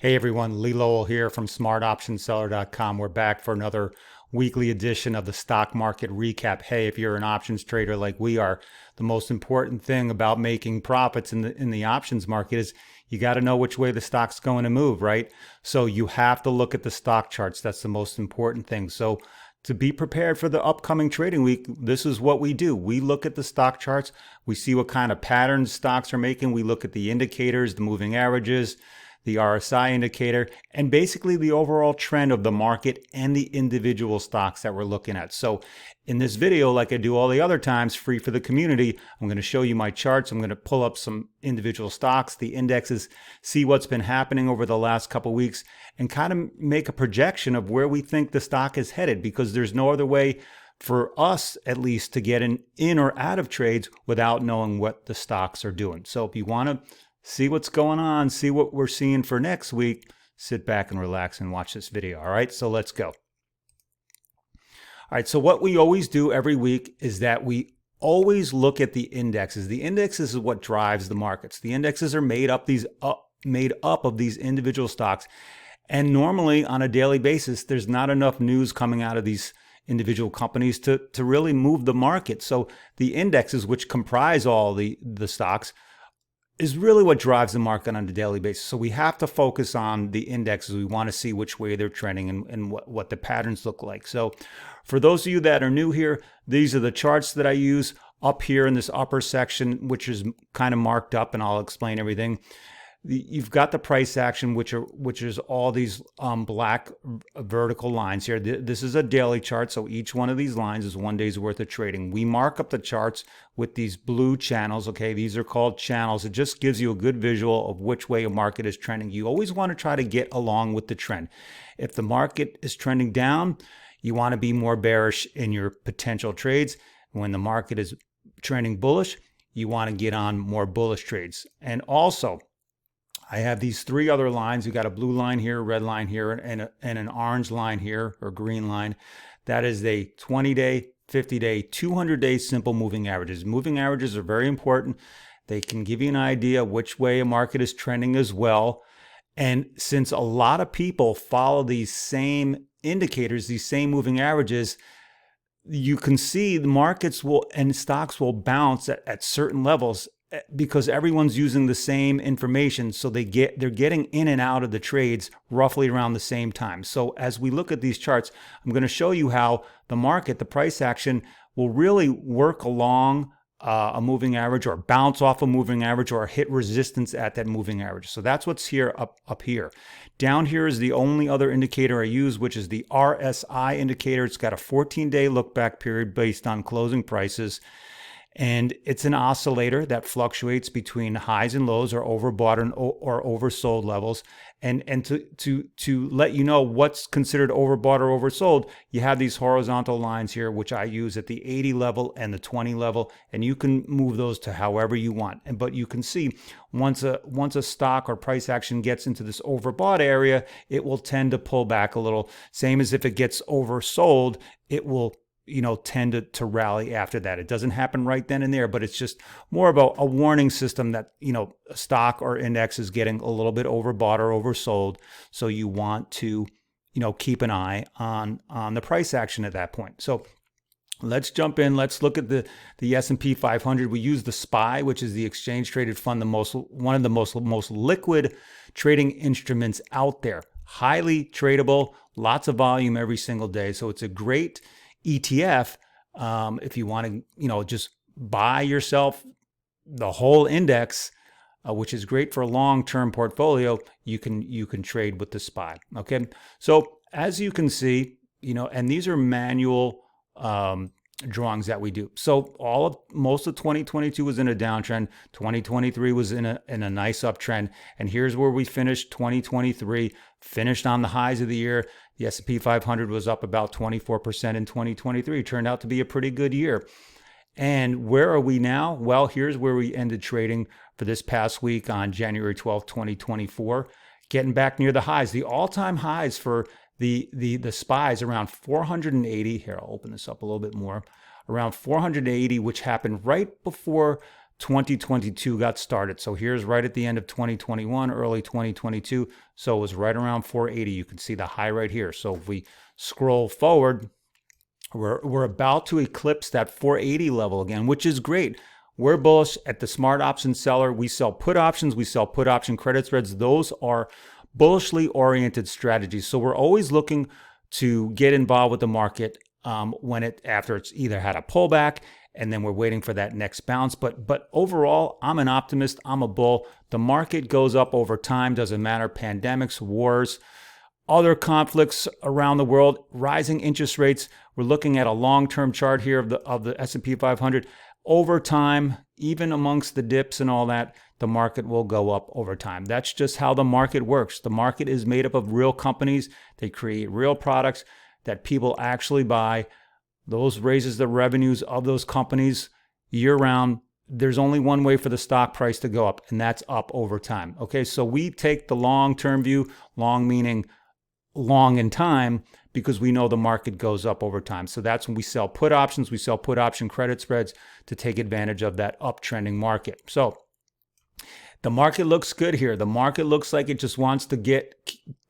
Hey everyone, Lee Lowell here from smartoptionseller.com. We're back for another weekly edition of the stock market recap. Hey, if you're an options trader like we are, the most important thing about making profits in the options market is you got to know which way the stock's going to move, right? So you have to look at the stock charts. That's the most important thing. So to be prepared for the upcoming trading week, this is what we do. We look at the stock charts. We see what kind of patterns stocks are making. We look at the indicators, the moving averages, the RSI indicator, and basically the overall trend of the market and the individual stocks that we're looking at. So in this video, like I do all the other times, free for the community, I'm going to show you my charts. I'm going to pull up some individual stocks, the indexes, see what's been happening over the last couple of weeks, and kind of make a projection of where we think the stock is headed, because there's no other way for us, at least, to get in or out of trades without knowing what the stocks are doing. So if you want to see what's going on, see what we're seeing for next week, sit back and relax and watch this video. All right, so let's go. All right, so what we always do every week is that we always look at the indexes. The indexes is what drives the markets. The indexes are made up of these individual stocks. And normally on a daily basis, there's not enough news coming out of these individual companies to really move the market. So the indexes, which comprise all the stocks, is really what drives the market on a daily basis. So we have to focus on the indexes. We want to see which way they're trending and what the patterns look like. So for those of you that are new here, these are the charts that I use up here in this upper section, which is kind of marked up, and I'll explain everything. You've got the price action, which is all these black vertical lines here. This is a daily chart, so each one of these lines is 1 day's worth of trading. We mark up the charts with these blue channels. Okay, these are called channels. It just gives you a good visual of which way a market is trending. You always want to try to get along with the trend. If the market is trending down, you want to be more bearish in your potential trades. When the market is trending bullish, you want to get on more bullish trades. And also, I have these three other lines. You got a blue line here, a red line here, and an orange line here, or green line. That is a 20-day, 50-day, 200-day simple moving averages. Moving averages are very important. They can give you an idea which way a market is trending as well. And since a lot of people follow these same indicators, these same moving averages, you can see the markets and stocks will bounce at certain levels, because everyone's using the same information, so they're getting in and out of the trades roughly around the same time. So as we look at these charts, I'm going to show you how the market, the price action, will really work along a moving average, or bounce off a moving average, or hit resistance at that moving average. So that's what's here up here. Down here is the only other indicator I use, which is the RSI indicator. It's got a 14-day look back period based on closing prices. And it's an oscillator that fluctuates between highs and lows, or overbought or oversold levels. And to let you know what's considered overbought or oversold, you have these horizontal lines here, which I use at the 80 level and the 20 level, and you can move those to however you want. But you can see once a stock or price action gets into this overbought area, it will tend to pull back a little. Same as if it gets oversold, it will tend to rally after that. It doesn't happen right then and there, but it's just more about a warning system that, a stock or index is getting a little bit overbought or oversold. So you want to, keep an eye on the price action at that point. So let's jump in. Let's look at the S&P 500. We use the SPY, which is the exchange traded fund, one of the most liquid trading instruments out there. Highly tradable, lots of volume every single day. So it's a great ETF. If you want to, just buy yourself the whole index, which is great for a long-term portfolio, you can trade with the SPY. Okay, so as you can see, and these are manual drawings that we do. So most of 2022 was in a downtrend. 2023 was in a nice uptrend, and here's where we finished 2023. Finished on the highs of the year. The S&P 500 was up about 24% in 2023. Turned out to be a pretty good year. And where are we now? Well, here's where we ended trading for this past week on January 12th, 2024. Getting back near the highs. The all-time highs for the SPYs around 480. Here, I'll open this up a little bit more. Around 480, which happened right before 2022 got started. So here's right at the end of 2021, early 2022. So it was right around 480. You can see the high right here. So if we scroll forward, we're about to eclipse that 480 level again, which is great. We're bullish at the smart option seller. We sell put options. We sell put option credit spreads. Those are bullishly oriented strategies. So we're always looking to get involved with the market after it's either had a pullback and then we're waiting for that next bounce. But overall, I'm an optimist. I'm a bull. The market goes up over time. Doesn't matter. Pandemics, wars, other conflicts around the world, rising interest rates. We're looking at a long-term chart here of the S&P 500. Over time, even amongst the dips and all that, the market will go up over time. That's just how the market works. The market is made up of real companies. They create real products that people actually buy. Those raises the revenues of those companies year round. There's only one way for the stock price to go up, and that's up over time. Okay, so we take the long-term view, long meaning long in time, because we know the market goes up over time. So that's when we sell put options. We sell put option credit spreads to take advantage of that uptrending market. So the market looks good here. The market looks like it just wants to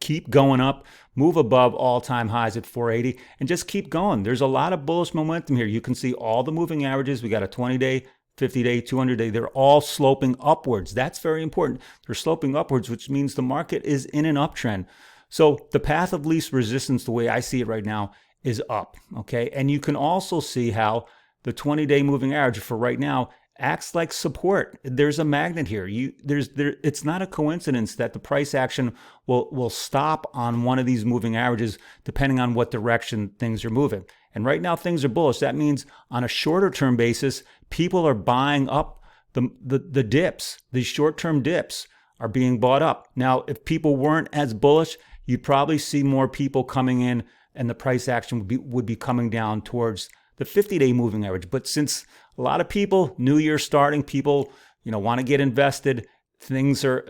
keep going up, move above all-time highs at 480, and just keep going. There's a lot of bullish momentum here. You can see all the moving averages. We got a 20-day, 50-day, 200-day. They're all sloping upwards. That's very important. They're sloping upwards, which means the market is in an uptrend. So the path of least resistance, the way I see it right now, is up, okay? And you can also see how the 20-day moving average for right now acts like support. There's a magnet here. It's not a coincidence that the price action will stop on one of these moving averages depending on what direction things are moving. And right now things are bullish. That means on a shorter term basis, people are buying up the dips. These short-term dips are being bought up. Now, if people weren't as bullish, you'd probably see more people coming in and the price action would be coming down towards the 50-day moving average. But since a lot of people, new year starting, people, want to get invested, things are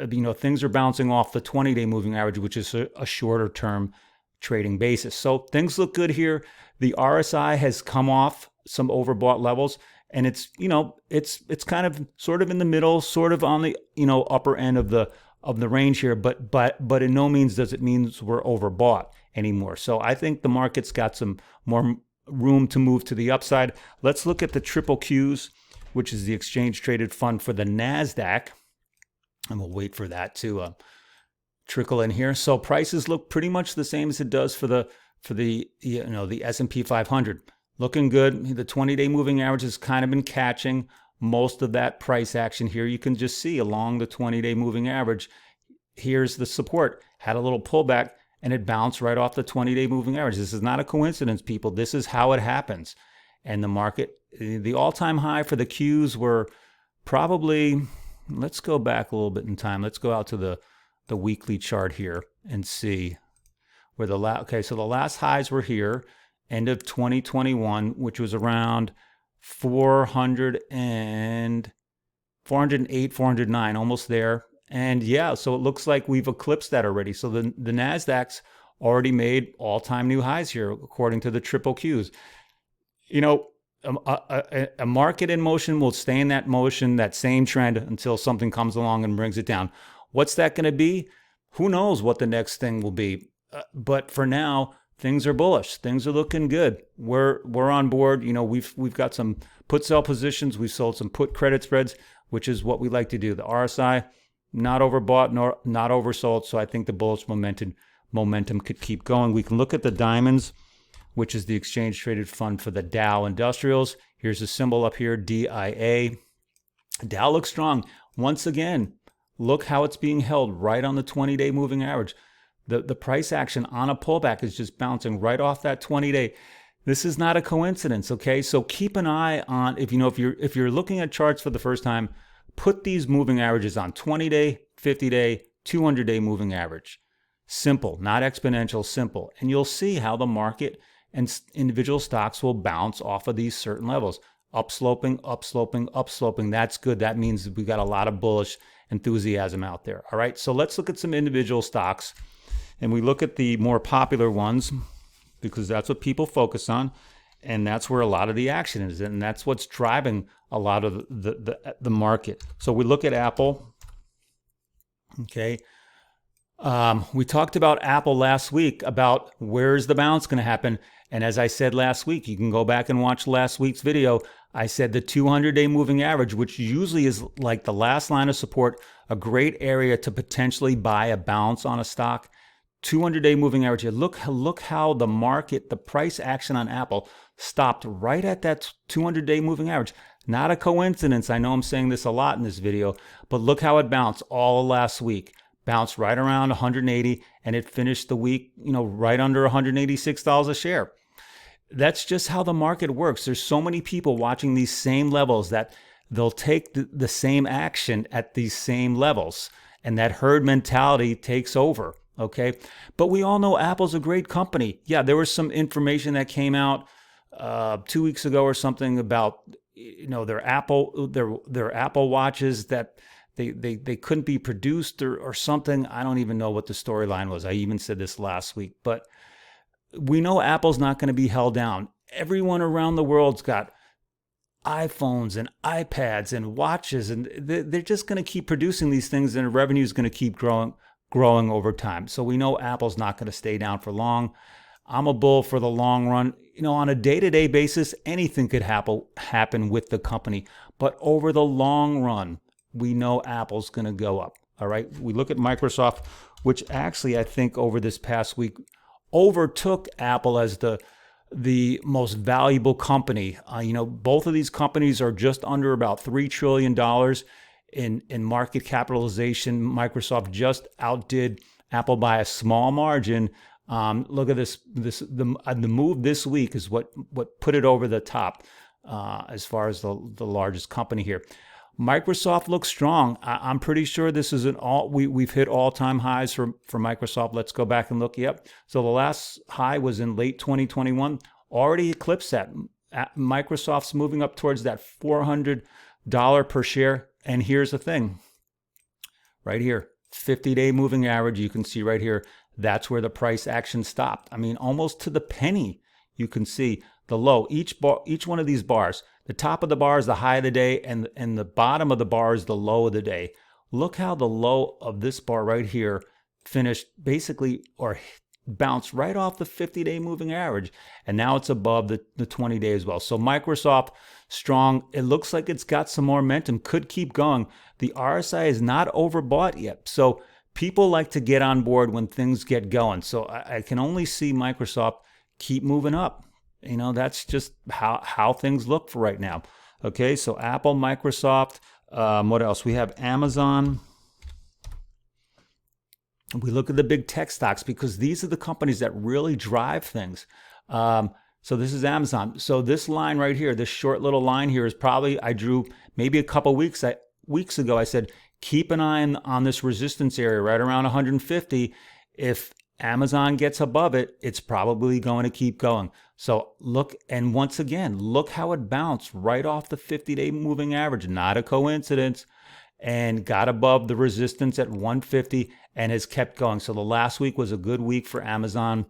bouncing off the 20-day moving average, which is a shorter term trading basis. So things look good here. The RSI has come off some overbought levels, and it's kind of sort of in the middle, sort of on the, upper end of the range here, but in no means does it mean we're overbought anymore. So I think the market's got some more room to move to the upside. Let's look at the triple Qs, which is the exchange traded fund for the NASDAQ. And we'll wait for that to trickle in here. So prices look pretty much the same as it does for the S&P 500. Looking good. The 20-day moving average has kind of been catching most of that price action here. You can just see along the 20-day moving average, here's the support. Had a little pullback, and it bounced right off the 20-day moving average. This is not a coincidence, people. This is how it happens. And the market, the all-time high for the Qs were probably, let's go back a little bit in time. Let's go out to the weekly chart here and see where the last highs were here, end of 2021, which was around 408, 409, almost there. And yeah, so it looks like we've eclipsed that already. So the NASDAQ's already made all-time new highs here, according to the triple Qs. A market in motion will stay in that motion, that same trend, until something comes along and brings it down. What's that going to be? Who knows what the next thing will be? But for now, things are bullish. Things are looking good. We're on board. We've got some put sell positions. We've sold some put credit spreads, which is what we like to do. The RSI, not overbought nor not oversold. So I think the bullish momentum could keep going. We can look at the diamonds, which is the exchange traded fund for the Dow Industrials. Here's a symbol up here, DIA. Dow looks strong. Once again, look how it's being held right on the 20-day moving average. The price action on a pullback is just bouncing right off that 20-day. This is not a coincidence, okay? So keep an eye on, if you're looking at charts for the first time, put these moving averages on 20-day, 50-day, 200-day moving average. Simple, not exponential, simple. And you'll see how the market and individual stocks will bounce off of these certain levels. Upsloping, upsloping, upsloping. That's good. That means we got a lot of bullish enthusiasm out there. All right, so let's look at some individual stocks. And we look at the more popular ones because that's what people focus on. And that's where a lot of the action is, and that's what's driving a lot of the market. So we look at Apple. Okay. We talked about Apple last week about where's the bounce going to happen. And as I said last week, you can go back and watch last week's video. I said the 200-day moving average, which usually is like the last line of support, a great area to potentially buy a bounce on a stock. 200-day moving average. Look how the market, the price action on Apple stopped right at that 200-day moving average. Not a coincidence. I know I'm saying this a lot in this video, but look how it bounced all last week. Bounced right around 180, and it finished the week, right under $186 a share. That's just how the market works. There's so many people watching these same levels that they'll take the same action at these same levels, and that herd mentality takes over. Okay, but we all know Apple's a great company. Yeah, there was some information that came out 2 weeks ago or something about their Apple watches that they couldn't be produced or something. I don't even know what the storyline was. I even said this last week, but we know Apple's not going to be held down. Everyone around the world's got iPhones and iPads and watches, and they're just going to keep producing these things, and the revenue is going to keep growing over time. So we know Apple's not going to stay down for long. I'm a bull for the long run. On a day-to-day basis, anything could happen with the company. But over the long run, we know Apple's going to go up. All right. We look at Microsoft, which actually I think over this past week overtook Apple as the most valuable company. Both of these companies are just under about $3 trillion in market capitalization. Microsoft just outdid Apple by a small margin. Look at this. The move this week is what put it over the top as far as the largest company here. Microsoft looks strong. I'm pretty sure this is we've hit all-time highs for Microsoft. Let's go back and look. Yep. So the last high was in late 2021. Already eclipsed that. Microsoft's moving up towards that $400 per share. And here's the thing. Right here, 50-day moving average. You can see right here. That's where the price action stopped. I mean, almost to the penny. You can see the low. Each one of these bars. The top of the bar is the high of the day, and the bottom of the bar is the low of the day. Look how the low of this bar right here finished basically, or bounced right off the 50-day moving average, and now it's above the 20-day as well. So Microsoft, strong. It looks like it's got some more momentum, could keep going. The RSI is not overbought yet, so people like to get on board when things get going. So I can only see Microsoft keep moving up. That's just how things look for right now. Okay, so Apple, Microsoft, what else? We have Amazon. We look at the big tech stocks because these are the companies that really drive things. So this is Amazon. So this line right here, this short little line here is probably, I drew maybe a couple weeks ago, I said, keep an eye on this resistance area right around 150. If Amazon gets above it, it's probably going to keep going. So look, and once again, look how it bounced right off the 50-day moving average. Not a coincidence. And got above the resistance at 150 and has kept going. So the last week was a good week for Amazon.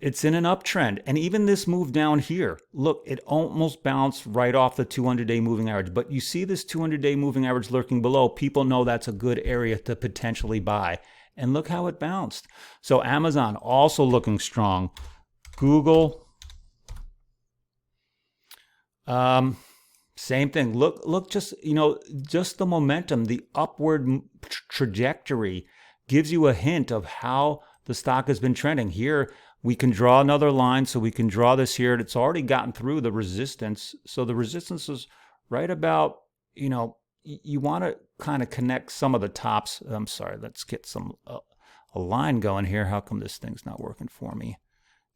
It's in an uptrend. And even this move down here, look, it almost bounced right off the 200-day moving average. But you see this 200-day moving average lurking below. People know that's a good area to potentially buy. And look how it bounced. So Amazon also looking strong. Google, same thing. Look, just the momentum, the upward trajectory gives you a hint of how the stock has been trending. Here, we can draw another line, so we can draw this here. It's already gotten through the resistance. So the resistance is right about, you want to kind of connect some of the tops. I'm sorry, let's get a line going here. How come this thing's not working for me?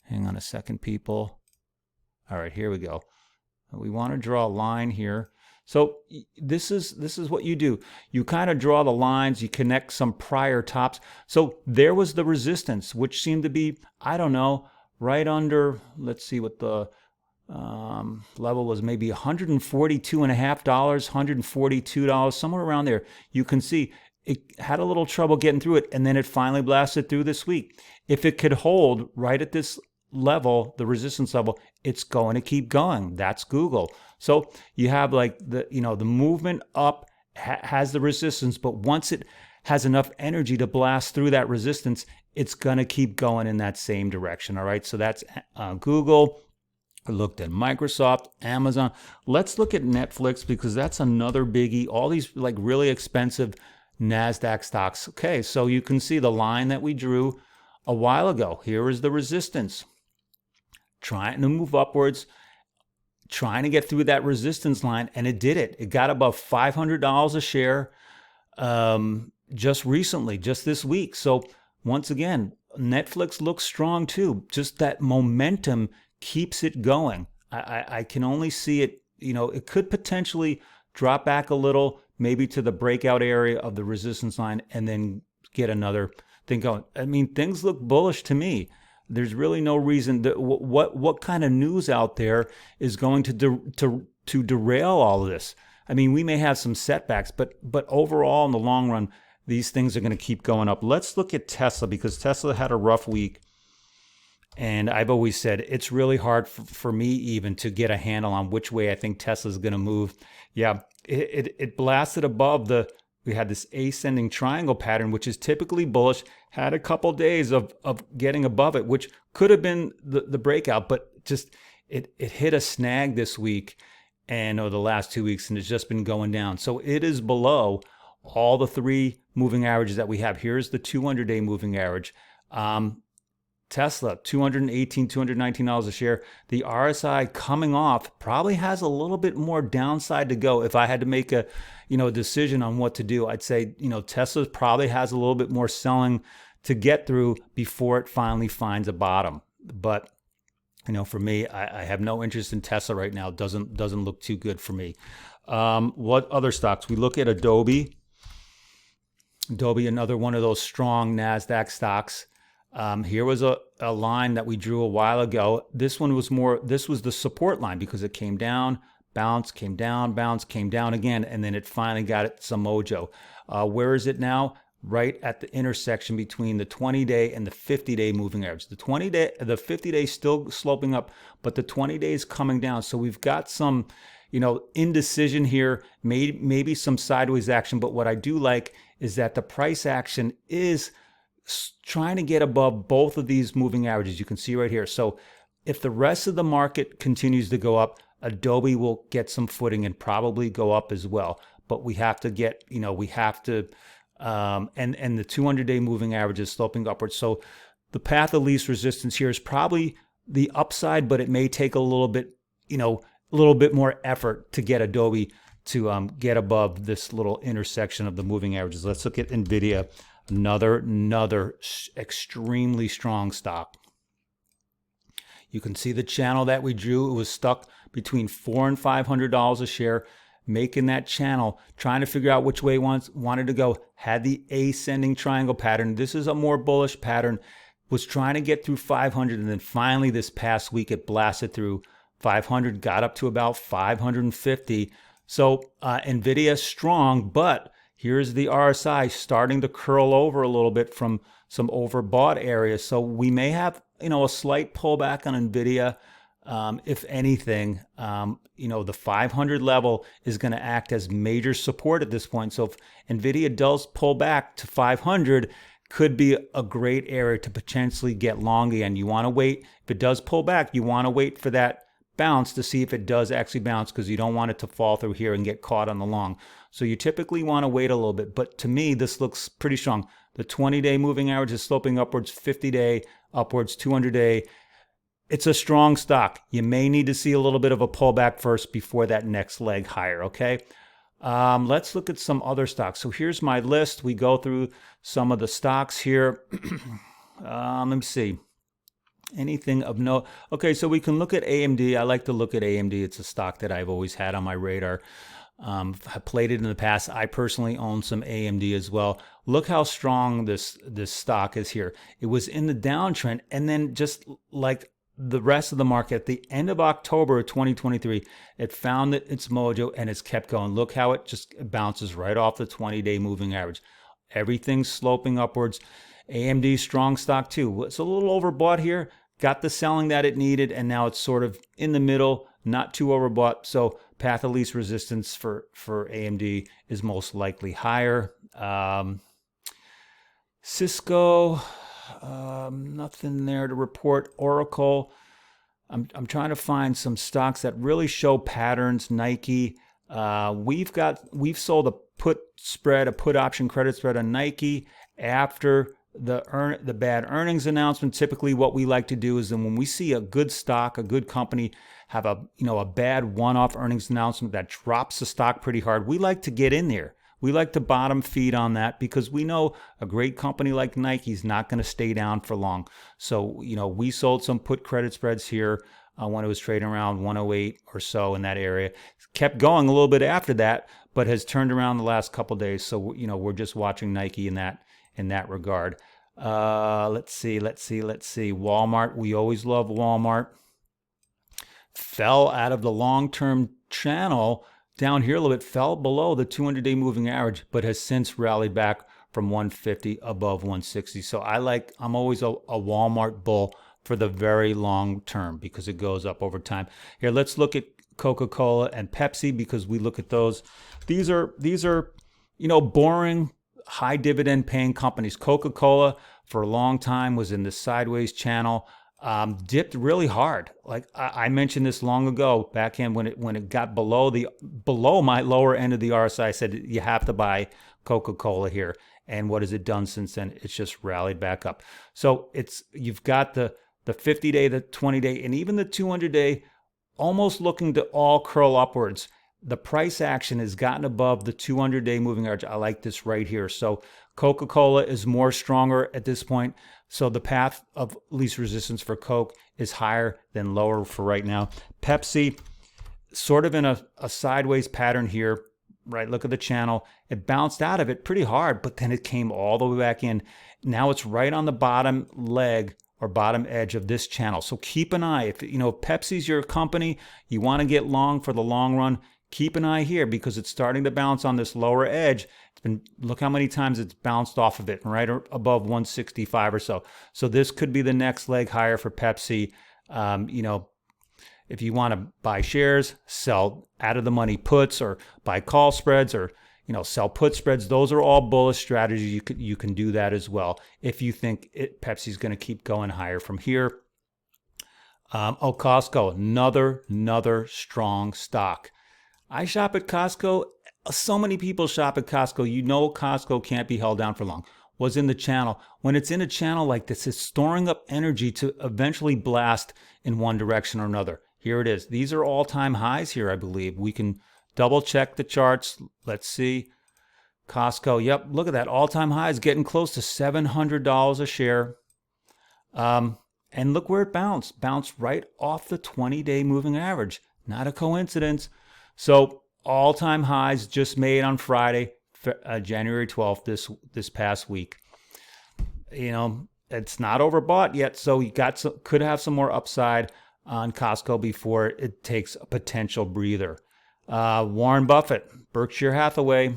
Hang on a second, people. All right, here we go. We want to draw a line here. So this is what you do. You kind of draw the lines, you connect some prior tops. So there was the resistance, which seemed to be, I don't know, right under, let's see what the level was, maybe $142.50, $142, somewhere around there. You can see it had a little trouble getting through it, and then it finally blasted through this week. If it could hold right at this level, the resistance level, it's going to keep going. That's Google. So you have like the movement up has the resistance, but once it has enough energy to blast through that resistance, it's going to keep going in that same direction. All right. So that's Google. I looked at Microsoft, Amazon. Let's look at Netflix because that's another biggie. All these like really expensive NASDAQ stocks. Okay, so you can see the line that we drew a while ago. Here is the resistance. Trying to move upwards, trying to get through that resistance line, and it did it. It got above $500 a share just recently, just this week. So once again, Netflix looks strong too. Just that momentum keeps it going. I can only see it, it could potentially drop back a little, maybe to the breakout area of the resistance line, and then get another thing going. I mean, things look bullish to me. There's really no reason that what kind of news out there is going to derail all of this. I mean, we may have some setbacks, but overall in the long run, these things are going to keep going up. Let's look at Tesla because Tesla had a rough week. And I've always said it's really hard for me even to get a handle on which way I think Tesla's going to move. Yeah, it blasted above we had this ascending triangle pattern, which is typically bullish, had a couple days of getting above it, which could have been the breakout, but just it hit a snag this week and the last 2 weeks, and it's just been going down. So it is below all the three moving averages that we have. Here's the 200-day moving average. Tesla, $218, $219 a share. The RSI coming off probably has a little bit more downside to go. If I had to make a decision on what to do, I'd say, Tesla probably has a little bit more selling to get through before it finally finds a bottom. But, for me, I have no interest in Tesla right now. Doesn't look too good for me. What other stocks? We look at Adobe. Adobe, another one of those strong NASDAQ stocks. Here was a line that we drew a while ago. This was the support line because it came down, bounced, came down, bounced, came down again, and then it finally got some mojo. Where is it now? Right at the intersection between the 20-day and the 50-day moving average. The 50-day still sloping up, but the 20-day is coming down. So we've got some, indecision here, maybe some sideways action. But what I do like is that the price action is trying to get above both of these moving averages. You can see right here. So if the rest of the market continues to go up, Adobe will get some footing and probably go up as well. But we have to get, and the 200-day moving average is sloping upwards. So the path of least resistance here is probably the upside, but it may take a little bit more effort to get Adobe to get above this little intersection of the moving averages. Let's look at NVIDIA. Another extremely strong stock. You can see the channel that we drew. It was stuck between $400 and $500 a share, making that channel, trying to figure out which way it wanted to go. Had the ascending triangle pattern. This is a more bullish pattern. Was trying to get through 500, and then finally this past week it blasted through 500, got up to about 550. So NVIDIA strong, but here's the RSI starting to curl over a little bit from some overbought areas. So we may have, a slight pullback on NVIDIA. If anything, the 500 level is going to act as major support at this point. So if NVIDIA does pull back to 500, could be a great area to potentially get long again. You want to wait. If it does pull back, you want to wait for that bounce to see if it does actually bounce, because you don't want it to fall through here and get caught on the long. So you typically want to wait a little bit. But to me, this looks pretty strong. The 20-day moving average is sloping upwards, 50-day upwards, 200-day. It's a strong stock. You may need to see a little bit of a pullback first before that next leg higher, okay? Let's look at some other stocks. So here's my list. We go through some of the stocks here. Let me see. Anything of note? Okay, so we can look at AMD. I like to look at AMD. It's a stock that I've always had on my radar. I've played it in the past. I personally own some AMD as well. Look how strong this stock is here. It was in the downtrend, and then just like the rest of the market, at the end of October of 2023, it found its mojo and it's kept going. Look how it just bounces right off the 20-day moving average. Everything's sloping upwards. AMD strong stock too. It's a little overbought here. got the selling that it needed, and now it's sort of in the middle, not too overbought. So path of least resistance for AMD is most likely higher. Cisco, nothing there to report. Oracle, I'm trying to find some stocks that really show patterns. Nike, we've sold a put option credit spread on Nike after the bad earnings announcement. Typically what we like to do is then when we see a good stock, a good company have a bad one-off earnings announcement that drops the stock pretty hard, we like to get in there. We like to bottom feed on that because we know a great company like Nike is not going to stay down for long. So, we sold some put credit spreads here when it was trading around 108 or so in that area. Kept going a little bit after that, but has turned around the last couple of days. So, we're just watching Nike in that regard. Let's see. Walmart, we always love Walmart. Fell out of the long-term channel down here a little bit, fell below the 200-day moving average, but has since rallied back from 150 above 160. So I'm always a Walmart bull for the very long term because it goes up over time. Here, let's look at Coca-Cola and Pepsi because we look at those. These are boring, high dividend paying companies. Coca-Cola for a long time was in the sideways channel. Dipped really hard. Like I mentioned this long ago, back in when it got below my lower end of the RSI, I said you have to buy Coca-Cola here. And what has it done since then? It's just rallied back up. So you've got the 50-day, the 20-day, and even the 200-day almost looking to all curl upwards. The price action has gotten above the 200-day moving average. I like this right here. So Coca-Cola is more stronger at this point. So the path of least resistance for Coke is higher than lower for right now. Pepsi, sort of in a sideways pattern here, right? Look at the channel. It bounced out of it pretty hard, but then it came all the way back in. Now it's right on the bottom leg or bottom edge of this channel. So keep an eye. If Pepsi's your company, you want to get long for the long run, keep an eye here because it's starting to bounce on this lower edge. Look how many times it's bounced off of it, right above 165 or so. So this could be the next leg higher for Pepsi. If you want to buy shares, sell out of the money puts or buy call spreads or sell put spreads, those are all bullish strategies. You can do that as well if you think Pepsi's going to keep going higher from here. Costco, another strong stock. I shop at Costco. So many people shop at Costco. Costco can't be held down for long. Was in the channel. When it's in a channel like this, it's storing up energy to eventually blast in one direction or another. Here it is. These are all-time highs here, I believe. We can double check the charts. Let's see. Costco. Yep, look at that. All-time highs getting close to $700 a share. And look where it bounced. Bounced right off the 20-day moving average. Not a coincidence. So all-time highs just made on Friday, January 12th, this past week. It's not overbought yet, so you could have some more upside on Costco before it takes a potential breather. Warren Buffett, Berkshire Hathaway,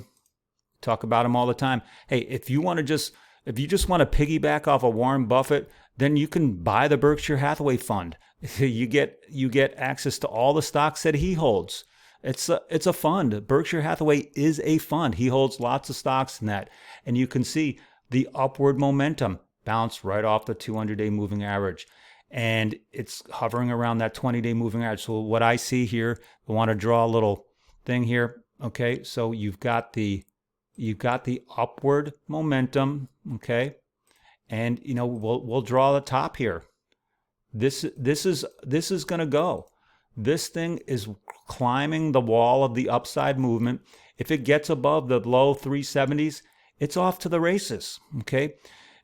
talk about him all the time. Hey, if you just want to piggyback off of Warren Buffett, then you can buy the Berkshire Hathaway fund. You get access to all the stocks that he holds. It's a fund. Berkshire Hathaway is a fund. He holds lots of stocks in that. And you can see the upward momentum bounce right off the 200-day moving average. And it's hovering around that 20-day moving average. So what I see here, I want to draw a little thing here. Okay, so you've got the upward momentum. Okay, and we'll draw the top here. This is going to go. This thing is climbing the wall of the upside movement. If it gets above the low 370s, it's off to the races. Okay.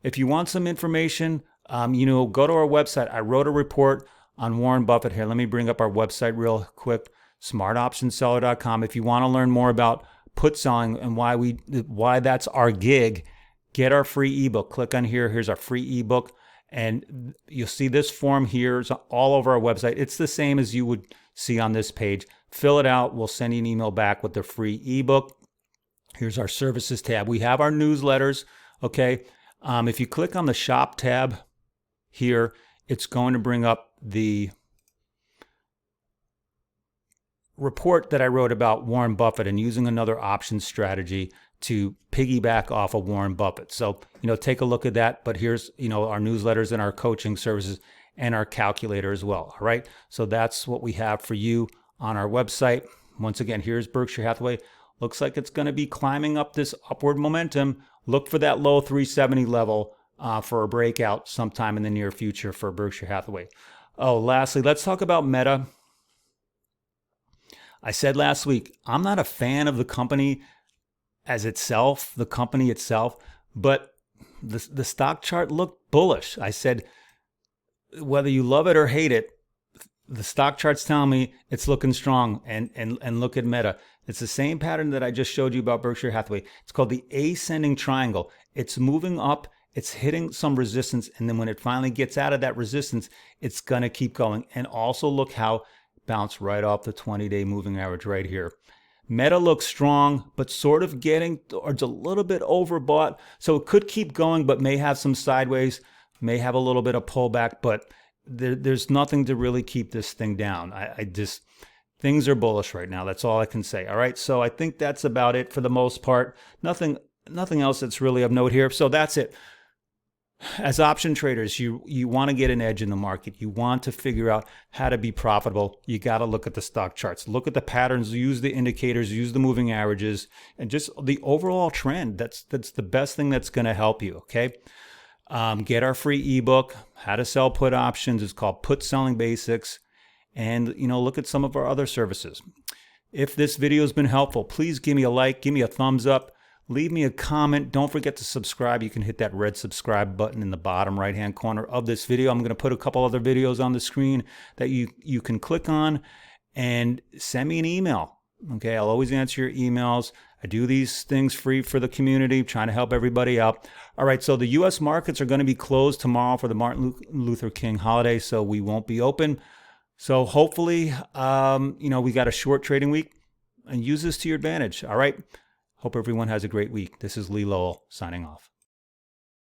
If you want some information, go to our website. I wrote a report on Warren Buffett here. Let me bring up our website real quick, smartoptionseller.com. If you want to learn more about put selling and why that's our gig, get our free ebook. Click on here. Here's our free ebook. And you'll see this form here is all over our website. It's the same as you would see on this page. Fill it out. We'll send you an email back with the free ebook. Here's our services tab. We have our newsletters. Okay. If you click on the shop tab here, it's going to bring up the report that I wrote about Warren Buffett and using another option strategy to piggyback off of Warren Buffett. So, take a look at that. But here's, our newsletters and our coaching services and our calculator as well. All right. So that's what we have for you on our website. Once again, here's Berkshire Hathaway. Looks like it's going to be climbing up this upward momentum. Look for that low 370 level for a breakout sometime in the near future for Berkshire Hathaway. Oh, lastly, let's talk about Meta. I said last week, I'm not a fan of the company as itself, but the stock chart looked bullish. I said, whether you love it or hate it, the stock chart's telling me it's looking strong, and look at Meta. It's the same pattern that I just showed you about Berkshire Hathaway. It's called the ascending triangle. It's moving up, it's hitting some resistance, and then when it finally gets out of that resistance, it's going to keep going. And also look how it bounced right off the 20-day moving average right here. Meta looks strong, but sort of getting towards a little bit overbought. So it could keep going, but may have some sideways, may have a little bit of pullback, but there's nothing to really keep this thing down. I just, things are bullish right now. That's all I can say. All right. So I think that's about it for the most part. Nothing else that's really of note here. So that's it. As option traders, you want to get an edge in the market. You want to figure out how to be profitable. You got to look at the stock charts, look at the patterns, use the indicators, use the moving averages, and just the overall trend. That's the best thing that's going to help you. Okay. Get our free ebook, How to Sell Put Options. It's called Put Selling Basics. And, look at some of our other services. If this video has been helpful, please give me a like, give me a thumbs up, leave me a comment. Don't forget to subscribe. You can hit that red subscribe button in the bottom right-hand corner of this video. I'm going to put a couple other videos on the screen that you can click on, and send me an email. Okay, I'll always answer your emails. I do these things free for the community, trying to help everybody out. All right, so the U.S. markets are going to be closed tomorrow for the Martin Luther King holiday, so we won't be open. So hopefully, we got a short trading week, and use this to your advantage. All right, hope everyone has a great week. This is Lee Lowell signing off.